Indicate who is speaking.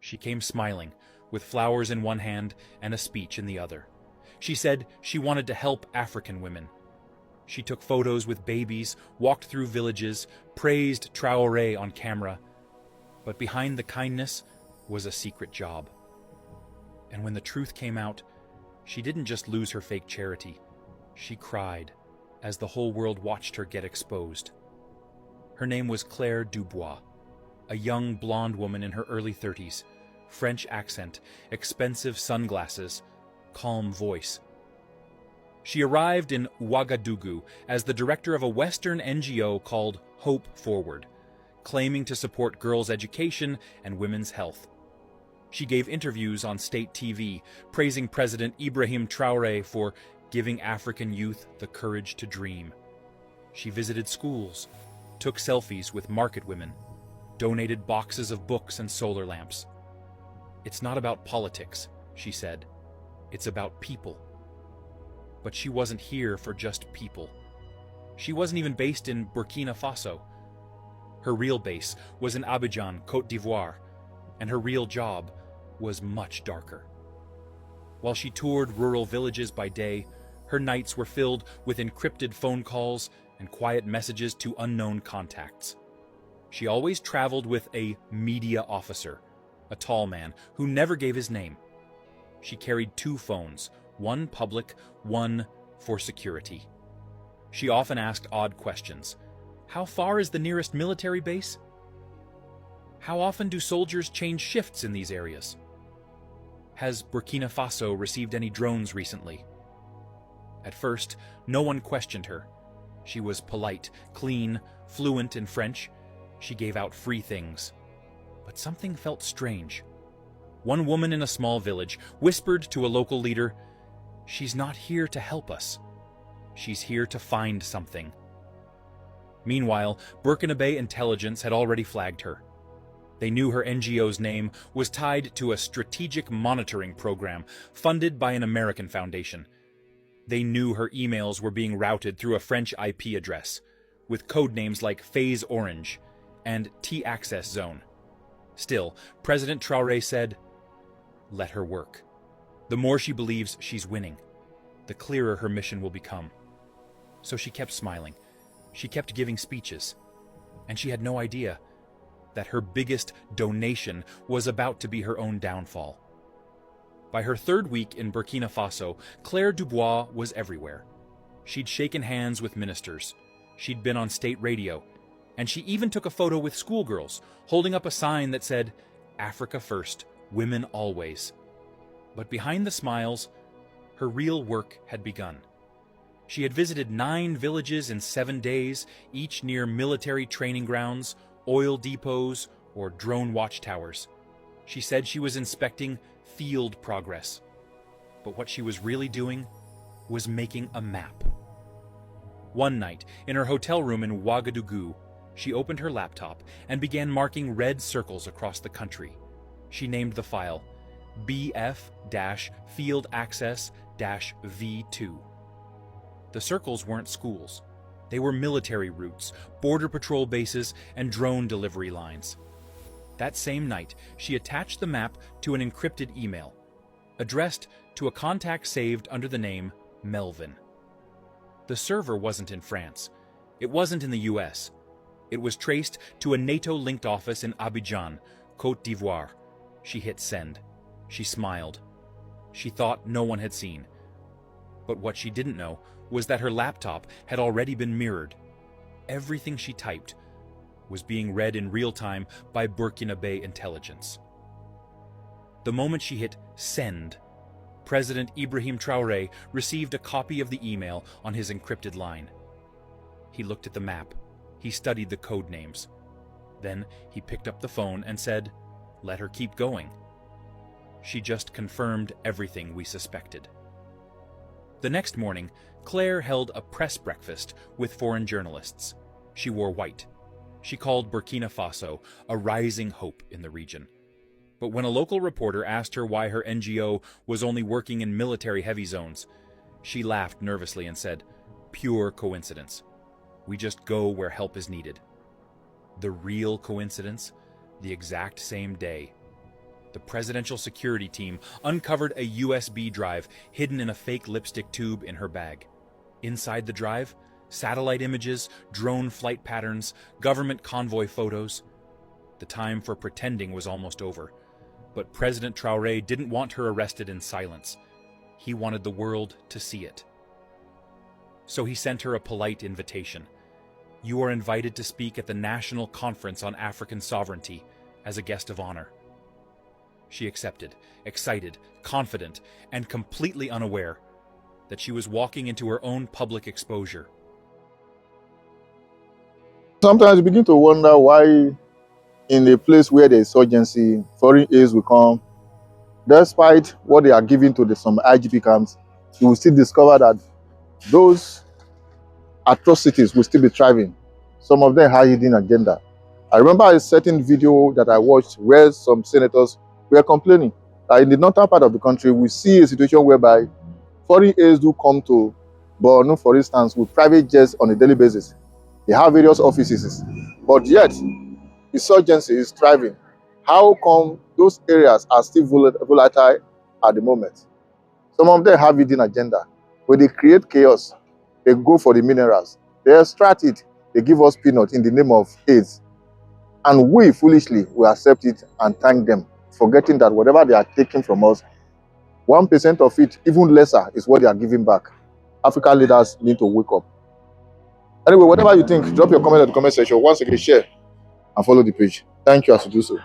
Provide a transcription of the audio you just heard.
Speaker 1: She came smiling, with flowers in one hand and a speech in the other. She said she wanted to help African women. She took photos with babies, walked through villages, praised Traoré on camera. But behind the kindness was a secret job. And when the truth came out, she didn't just lose her fake charity. She cried as the whole world watched her get exposed. Her name was Claire Dubois, a young blonde woman in her early 30s, French accent, expensive sunglasses, calm voice. She arrived in Ouagadougou as the director of a Western NGO called Hope Forward, claiming to support girls' education and women's health. She gave interviews on state TV, praising President Ibrahim Traoré for giving African youth the courage to dream. She visited schools, took selfies with market women, donated boxes of books and solar lamps. "It's not about politics," she said. "It's about people." But she wasn't here for just people. She wasn't even based in Burkina Faso. Her real base was in Abidjan, Côte d'Ivoire, and her real job was much darker. While she toured rural villages by day, her nights were filled with encrypted phone calls and quiet messages to unknown contacts. She always traveled with a media officer, a tall man who never gave his name. She carried 2 phones, one public, one for security. She often asked odd questions. How far is the nearest military base? How often do soldiers change shifts in these areas? Has Burkina Faso received any drones recently? At first, no one questioned her. She was polite, clean, fluent in French. She gave out free things. But something felt strange. One woman in a small village whispered to a local leader, "She's not here to help us. She's here to find something." Meanwhile, Burkinabe intelligence had already flagged her. They knew her NGO's name was tied to a strategic monitoring program funded by an American foundation. They knew her emails were being routed through a French IP address, with code names like Phase Orange and T-Access Zone. Still, President Traoré said, "Let her work. The more she believes she's winning, the clearer her mission will become." So she kept smiling. She kept giving speeches. And she had no idea that her biggest donation was about to be her own downfall. By her 3rd week in Burkina Faso, Claire Dubois was everywhere. She'd shaken hands with ministers. She'd been on state radio. And she even took a photo with schoolgirls, holding up a sign that said, "Africa first, women always." But behind the smiles, her real work had begun. She had visited 9 villages in 7 days, each near military training grounds, oil depots, or drone watchtowers. She said she was inspecting field progress. But what she was really doing was making a map. One night, in her hotel room in Ouagadougou, she opened her laptop and began marking red circles across the country. She named the file BF-Field Access-V2. The circles weren't schools. They were military routes, border patrol bases, and drone delivery lines. That same night, she attached the map to an encrypted email, addressed to a contact saved under the name Melvin. The server wasn't in France. It wasn't in the US. It was traced to a NATO-linked office in Abidjan, Côte d'Ivoire. She hit send. She smiled. She thought no one had seen. But what she didn't know was that her laptop had already been mirrored. Everything she typed was being read in real time by Burkinabe intelligence. The moment she hit send, President Ibrahim Traoré received a copy of the email on his encrypted line. He looked at the map. He studied the code names. Then he picked up the phone and said, "Let her keep going." She just confirmed everything we suspected. The next morning, Claire held a press breakfast with foreign journalists. She wore white. She called Burkina Faso a rising hope in the region. But when a local reporter asked her why her NGO was only working in military-heavy zones, she laughed nervously and said, "Pure coincidence. We just go where help is needed." The real coincidence? The exact same day, The presidential security team uncovered a USB drive hidden in a fake lipstick tube in her bag. Inside the drive, satellite images, drone flight patterns, government convoy photos. The time for pretending was almost over. But President Traoré didn't want her arrested in silence. He wanted the world to see it. So he sent her a polite invitation. You are invited to speak at the National Conference on African Sovereignty as a guest of honor. She accepted, excited, confident, and completely unaware that she was walking into her own public exposure.
Speaker 2: Sometimes you begin to wonder why in a place where there is urgency, foreign aids will come. Despite what they are giving to some IGP camps, you will still discover that those atrocities will still be thriving. Some of them have hidden agenda. I remember a certain video that I watched where some senators were complaining that in the northern part of the country, we see a situation whereby foreign aids do come to Borno, for instance, with private jets on a daily basis. They have various offices, but yet insurgency is thriving. How come those areas are still volatile at the moment? Some of them have hidden agenda. When they create chaos, they go for the minerals. They extract it. They give us peanuts in the name of AIDS. And we foolishly will accept it and thank them, forgetting that whatever they are taking from us, 1% of it, even lesser, is what they are giving back. African leaders need to wake up. Anyway, whatever you think, drop your comment in the comment section. Once again, share and follow the page. Thank you as you do so.